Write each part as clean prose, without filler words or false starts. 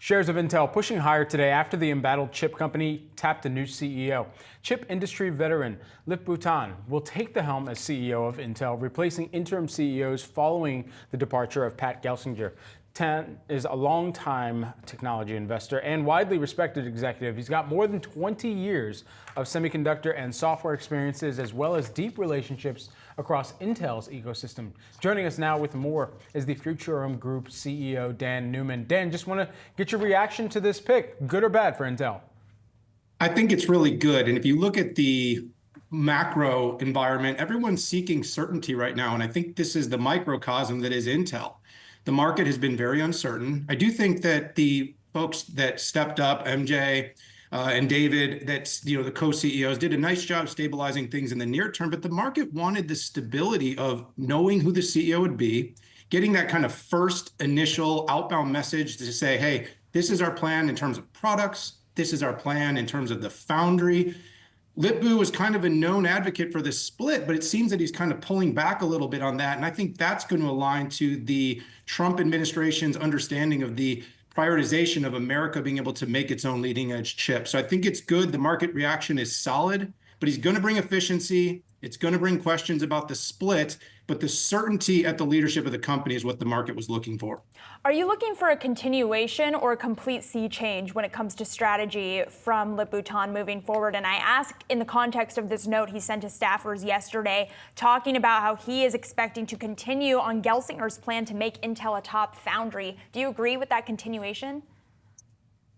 Shares of Intel pushing higher today after the embattled chip company tapped a new CEO. Chip industry veteran Lip-Bu Tan will take the helm as CEO of Intel, replacing interim CEOs following the departure of Pat Gelsinger. Tan is a longtime technology investor and widely respected executive. He's got more than 20 years of semiconductor and software experiences, as well as deep relationships across Intel's ecosystem. Joining us now with more is the Futurum Group CEO, Dan Newman. Dan, just want to get your reaction to this pick, good or bad for Intel? I think it's really good. And if you look at the macro environment, everyone's seeking certainty right now. And I think this is the microcosm that is Intel. The market has been very uncertain. I do think that the folks that stepped up, MJ and David, the co-CEOs, did a nice job stabilizing things in the near term. But the market wanted the stability of knowing who the CEO would be, getting that kind of first initial outbound message to say, hey, this is our plan in terms of products. This is our plan in terms of the foundry. Lip-Bu was kind of a known advocate for this split, but it seems that he's kind of pulling back a little bit on that. And I think that's going to align to the Trump administration's understanding of the prioritization of America being able to make its own leading edge chip. So I think it's good. The market reaction is solid, but he's going to bring efficiency. It's going to bring questions about the split, but the certainty at the leadership of the company is what the market was looking for. Are you looking for a continuation or a complete sea change when it comes to strategy from Lip-Bu Tan moving forward? And I ask in the context of this note he sent to staffers yesterday, talking about how he is expecting to continue on Gelsinger's plan to make Intel a top foundry. Do you agree with that continuation?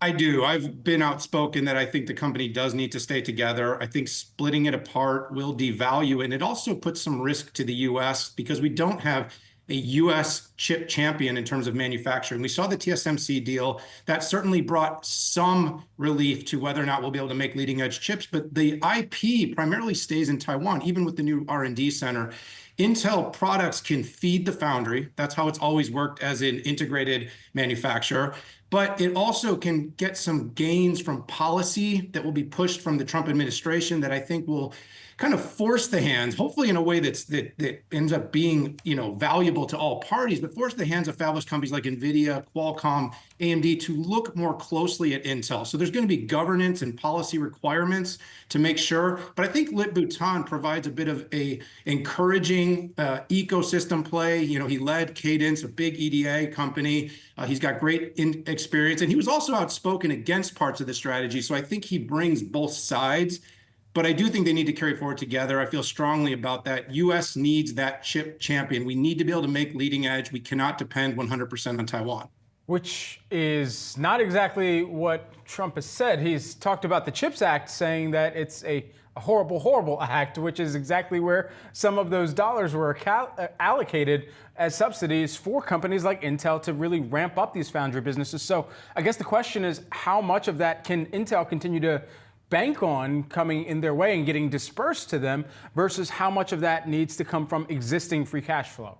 I do. I've been outspoken that I think the company does need to stay together. I think splitting it apart will devalue it. And it also puts some risk to the U.S. because we don't have a U.S. chip champion in terms of manufacturing. We saw the TSMC deal. That certainly brought some relief to whether or not we'll be able to make leading edge chips. But the IP primarily stays in Taiwan, even with the new R&D center. Intel products can feed the foundry. That's how it's always worked as an integrated manufacturer. But it also can get some gains from policy that will be pushed from the Trump administration that I think will kind of force the hands, hopefully in a way that ends up being, valuable to all parties, but force the hands of fabless companies like NVIDIA, Qualcomm, AMD to look more closely at Intel. So there's going to be governance and policy requirements to make sure. But I think Lip-Bu Tan provides a bit of a encouraging ecosystem play. He led Cadence, a big EDA company. He's got great experience, and he was also outspoken against parts of the strategy. So I think he brings both sides. But I do think they need to carry forward together. I feel strongly about that. U.S. needs that chip champion. We need to be able to make leading edge. We cannot depend 100% on Taiwan. Which is not exactly what Trump has said. He's talked about the CHIPS Act, saying that it's a horrible, horrible act, which is exactly where some of those dollars were allocated as subsidies for companies like Intel to really ramp up these foundry businesses. So I guess the question is, how much of that can Intel continue to bank on coming in their way and getting dispersed to them versus how much of that needs to come from existing free cash flow?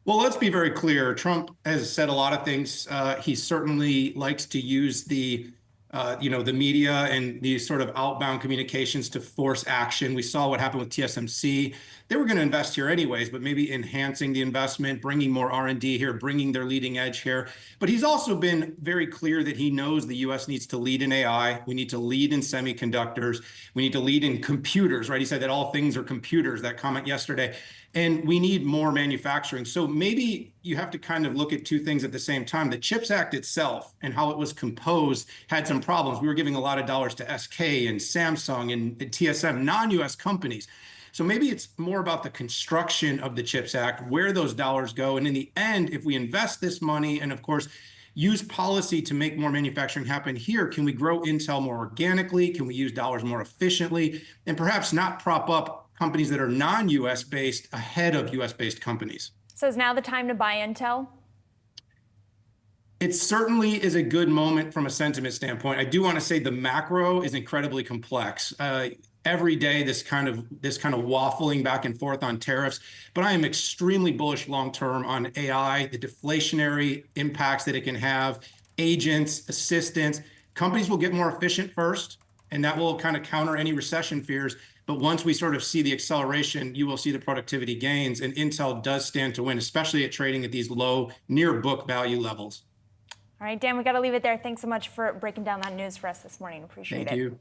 Well, let's be very clear. Trump has said a lot of things. He certainly likes to use the media and these sort of outbound communications to force action. We saw what happened with TSMC. They were going to invest here anyways, but maybe enhancing the investment, bringing more R&D here, bringing their leading edge here. But he's also been very clear that he knows the U.S. needs to lead in AI. We need to lead in semiconductors. We need to lead in computers, right? He said that all things are computers, that comment yesterday. And we need more manufacturing. So maybe you have to kind of look at two things at the same time. The CHIPS Act itself and how it was composed had some problems. We were giving a lot of dollars to SK and Samsung and TSM, non-US companies. So maybe it's more about the construction of the CHIPS Act, where those dollars go. And in the end, if we invest this money and, of course, use policy to make more manufacturing happen here, can we grow Intel more organically? Can we use dollars more efficiently? And perhaps not prop up companies that are non-US based ahead of US based companies. So is now the time to buy Intel? It certainly is a good moment from a sentiment standpoint. I do want to say the macro is incredibly complex. Every day, this kind of waffling back and forth on tariffs, but I am extremely bullish long-term on AI, the deflationary impacts that it can have, agents, assistants. Companies will get more efficient first, and that will kind of counter any recession fears. But once we sort of see the acceleration, you will see the productivity gains, and Intel does stand to win, especially at trading at these low, near book value levels. All right, Dan, we got to leave it there. Thanks so much for breaking down that news for us this morning. Appreciate it. Thank you.